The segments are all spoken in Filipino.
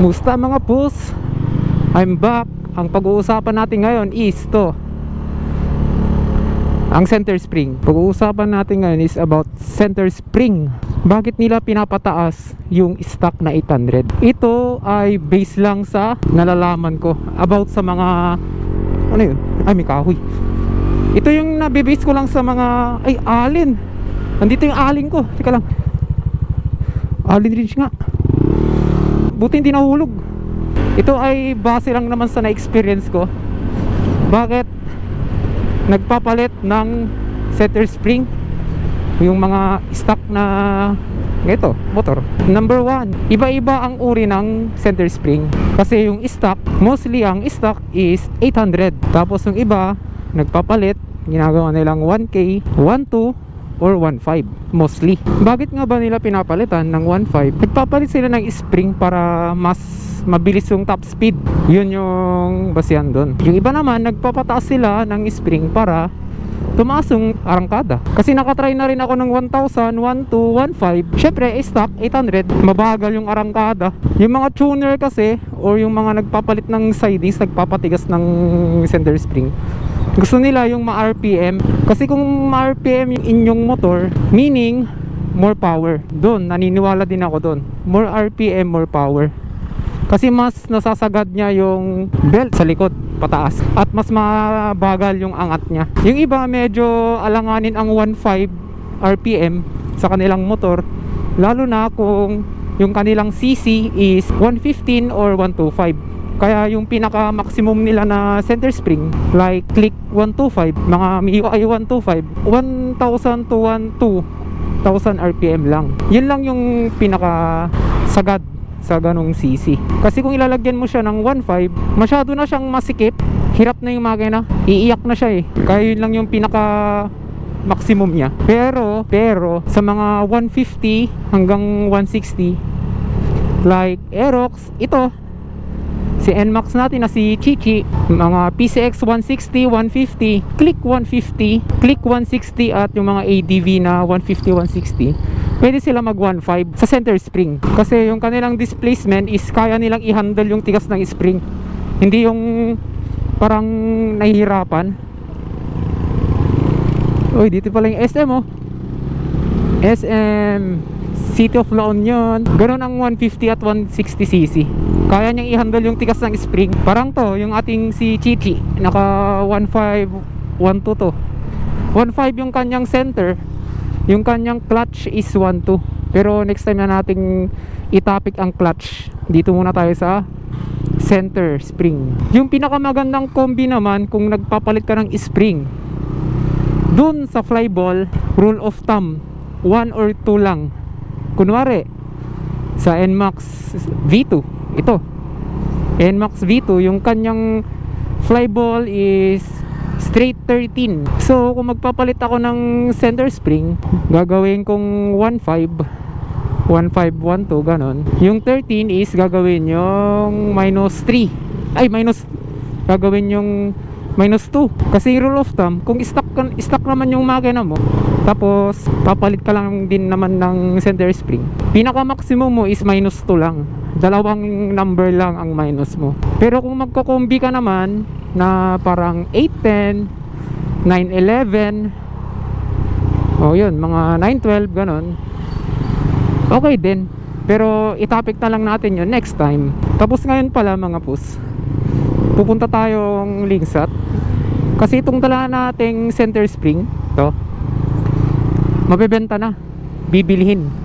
Musta mga pus? I'm back. Ang pag-uusapan natin ngayon is to, ang center spring. Pag-uusapan natin ngayon is about center spring. Bakit nila pinapataas yung stock na 800? Ito ay base lang sa nalalaman ko about sa mga, ano yun? Ay, may kahoy. Ito yung nabibase ko lang sa mga, ay, alin. Nandito yung alin ko. Teka lang. Alin ridge nga. Buti hindi nahulog. Ito ay base lang naman sa na-experience ko. Bakit nagpapalit ng center spring yung mga stock na ito, motor? Number 1, iba-iba ang uri ng center spring. Kasi yung stock, mostly ang stock is 800. Tapos yung iba, nagpapalit, ginagawa nilang 1K, 1.2 or 1.5 mostly. Bakit nga ba nila pinapalitan ng 1.5? Nagpapalit sila ng spring para mas mabilis yung top speed. Yun yung basihan doon. Yung iba naman, nagpapataas sila ng spring para tumaas yung arangkada. Kasi nakatry na rin ako ng 1,000, 1.2, 1.5. Syempre, stock 800, mabagal yung arangkada. Yung mga tuner kasi, or yung mga nagpapalit ng sidings, nagpapatigas ng center spring, gusto nila yung ma-RPM. Kasi kung ma-RPM yung inyong motor, meaning more power. Doon, naniniwala din ako doon. More RPM, more power. Kasi mas nasasagad niya yung belt sa likod, pataas. At mas mabagal yung angat niya. Yung iba medyo alanganin ang 1.5 RPM sa kanilang motor. Lalo na kung yung kanilang CC is 115 or 125. Kaya yung pinaka maximum nila na center spring, like click 125, mga MIUI 125, 1,000 to 1,200 RPM lang. Yun lang yung pinaka sagad sa ganong CC. Kasi kung ilalagyan mo siya ng 1.5, masyado na siyang masikip, hirap na yung makina, iiyak na siya eh. Kaya yun lang yung pinaka maximum niya. Pero sa mga 150 hanggang 160, like Aerox, ito si NMAX natin na si Chichi, mga PCX 160, 150, Click 150, Click 160, at yung mga ADV na 150, 160, pwede sila mag 1.5 sa center spring. Kasi yung kanilang displacement is kaya nilang i-handle yung tigas ng spring. Hindi yung parang nahihirapan. Uy, dito pala yung SM oh. SM City of La Union. Ganun ang 150 at 160cc. Kaya niyang i-handle yung tigas ng spring. Parang to, yung ating si Chichi, naka 1.5, 1.2 to. 1.5 yung kanyang center. Yung kanyang clutch is 1.2. Pero next time na nating itapik ang clutch. Dito muna tayo sa center spring. Yung pinakamagandang kombi naman kung nagpapalit ka ng spring, dun sa flyball, rule of thumb, 1 or 2 lang. Kunwari sa NMAX V2, ito NMAX V2, yung kanyang flyball is straight 13. So kung magpapalit ako ng center spring, gagawin kong 1.5, 1.5, 1.2, ganon. Yung 13 is gagawin yung minus 3, ay minus, gagawin yung minus 2. Kasi rule of thumb, kung stock naman yung makina mo, tapos papalit ka lang din naman ng center spring, pinaka maximum mo is minus 2 lang. Dalawang number lang ang minus mo. Pero kung magko-combi ka naman na parang 810, 911, o yun, mga 912, ganon, okay din. Pero itapik na lang natin yun next time. Tapos ngayon pala mga pus, pupunta tayong Lingsat. Kasi itong dala nating center spring to, mabebenta na, bibilihin.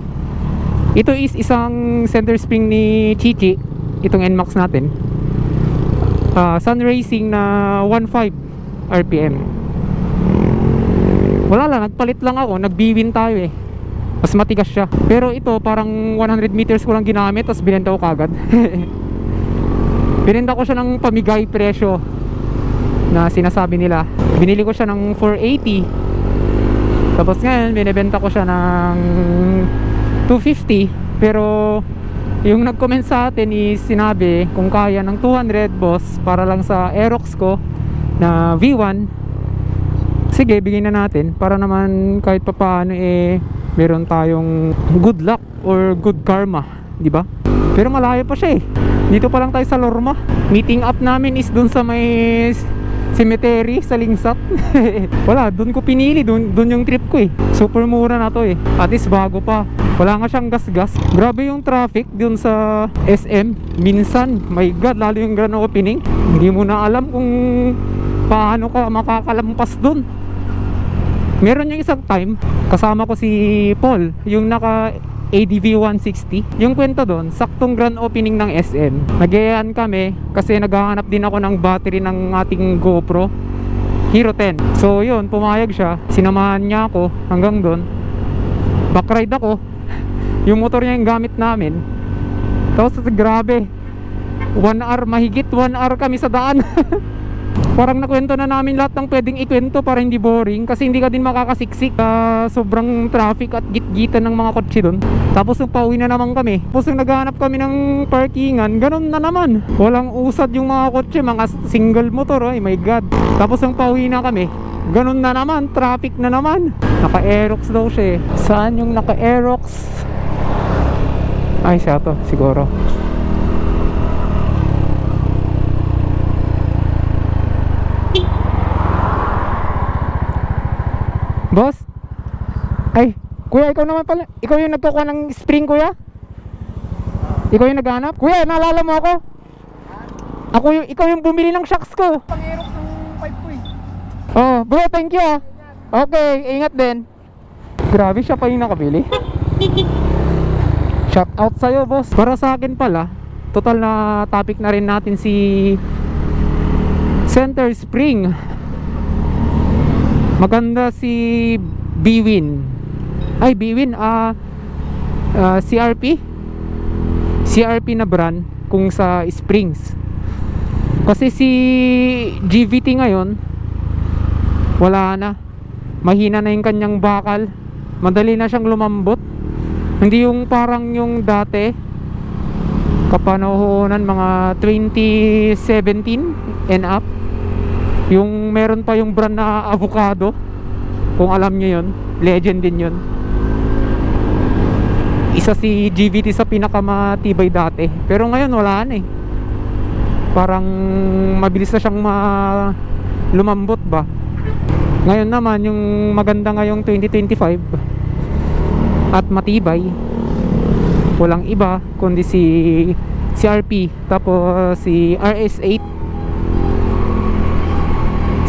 Ito is isang center spring ni Chichi, itong NMAX natin, Sun Racing na 1.5 RPM. Wala lang, nagpalit lang ako, nagbiwin tayo eh, mas matigas siya. Pero ito parang 100 meters ko lang ginamit, tapos binenta ko kagad. Binenta ko siya ng pamigay presyo na sinasabi nila. Binili ko siya ng 480, tapos ngayon binibenta ko siya ng 250. Pero yung nag-comment sa atin is sinabi kung kaya ng 200 boss para lang sa Aerox ko na V1, sige bigyan na natin para naman kahit papaano eh meron tayong good luck or good karma di ba? Pero malayo pa siya eh. Dito pa lang tayo sa Lorma. Meeting up namin is dun sa may cemetery sa Lingsat. Wala, dun ko pinili, dun yung trip ko eh. Super mura na to eh. At least bago pa. Wala nga siyang gas-gas. Grabe yung traffic dun sa SM. Minsan, my God, lalo yung grand opening. Hindi mo na alam kung paano ka makakalampas dun. Meron yung isang time, kasama ko si Paul, yung naka ADV 160. Yung kwento doon, saktong grand opening ng SM. Nag-iaan kami kasi naghahanap din ako ng battery ng ating GoPro Hero 10. So yun, pumayag siya. Sinamahan niya ako hanggang doon. Backride ako. Yung motor niya yung gamit namin. Tapos grabe, 1 hour, mahigit 1 hour kami sa daan. Parang nakwento na namin lahat ng pwedeng ikwento para hindi boring. Kasi hindi ka din makakasiksik sobrang traffic at gitgitan ng mga kotse doon. Tapos nung pauwi na naman kami, tapos nung naghahanap kami ng parkingan, ganun na naman. Walang usad yung mga kotse, mga single motor, oh my God. Tapos nung pauwi na kami, ganun na naman, traffic na naman. Naka-Aerox daw siya eh. Saan yung naka-Aerox? Ay, siya to, siguro. Boss? Ay, kuya, ikaw naman pala. Ikaw yung nagkukuha ng spring, kuya? Ikaw yung naghanap? Kuya, naalala mo ako? Ikaw yung bumili ng shocks ko. Pang-aerox ng 5 ko eh. Oh, bro, thank you ah. Okay, ingat din. Grabe, siya pa yung nakabili. Shout out sa'yo, boss. Para sa akin pala, total na topic na rin natin si Center Spring. Maganda si Bwin. Ay, Bwin, CRP na brand kung sa Springs. Kasi si GVT ngayon wala na. Mahina na yung kanyang bakal. Madali na siyang lumambot. Hindi yung parang yung dati kapanahonan mga 2017 and up. Yung meron pa yung brand na avocado. Kung alam nyo yun, legend din yun. Isa si GVT sa pinakamatibay dati. Pero ngayon wala na eh. Parang mabilis na siyang lumambot ba. Ngayon naman yung maganda ngayong 2025 at matibay, walang iba kundi si CRP, tapos si RS8.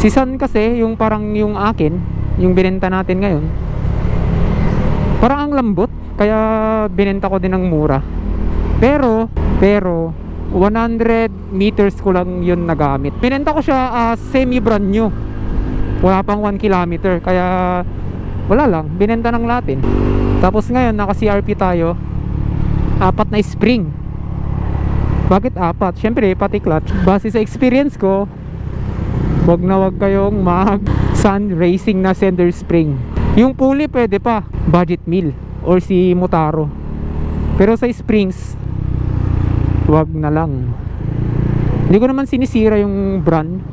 Si Sun kasi, yung parang yung akin, yung binenta natin ngayon, parang ang lambot, kaya binenta ko din ng mura. Pero 100 meters ko lang yun nagamit. Binenta ko siya semi brand new. Wala pang 1 kilometer, kaya wala lang, binenta ng Latin. Tapos ngayon naka CRP tayo, 4 na spring. Bakit 4? Syempre pati clutch. Base sa experience ko, wag na wag kayong mag sun racing na Center Spring. Yung pulley pwede pa, budget meal or si Motaro. Pero sa springs, wag na lang. Hindi ko naman sinisira yung brand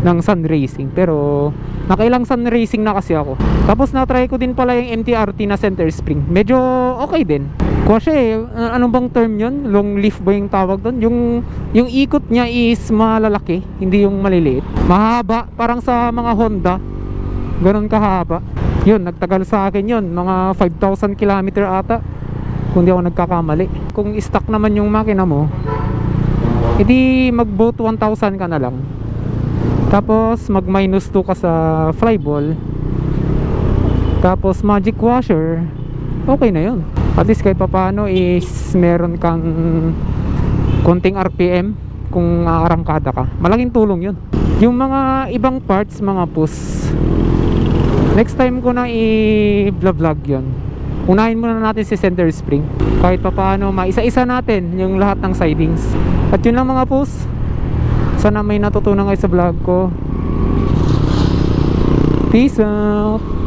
ng Sun Racing, pero nakailang Sun Racing na kasi ako. Tapos na-try ko din pala yung MTRT na Center Spring. Medyo okay din. Kasi ano bang term yun? Long leaf ba yung tawag doon? Yung ikot niya is malalaki, hindi yung maliliit. Mahaba, parang sa mga Honda. Ganon kahaba. Yun, nagtagal sa akin yun. Mga 5,000 kilometer ata, kung di ako nagkakamali. Kung stock naman yung makina mo, edi mag-boat 1,000 ka na lang. Tapos mag minus 2 ka sa flyball. Tapos magic washer, okay na yun. At least kahit papano is meron kang konting RPM kung aarangkada ka. Malaking tulong yun. Yung mga ibang parts, mga push, next time ko na i-vlog yun. Unahin muna natin si Center Spring. Kahit papano maisa-isa natin yung lahat ng sidings. At yun lang mga push. Sana may natutunan kayo sa vlog ko. Peace out.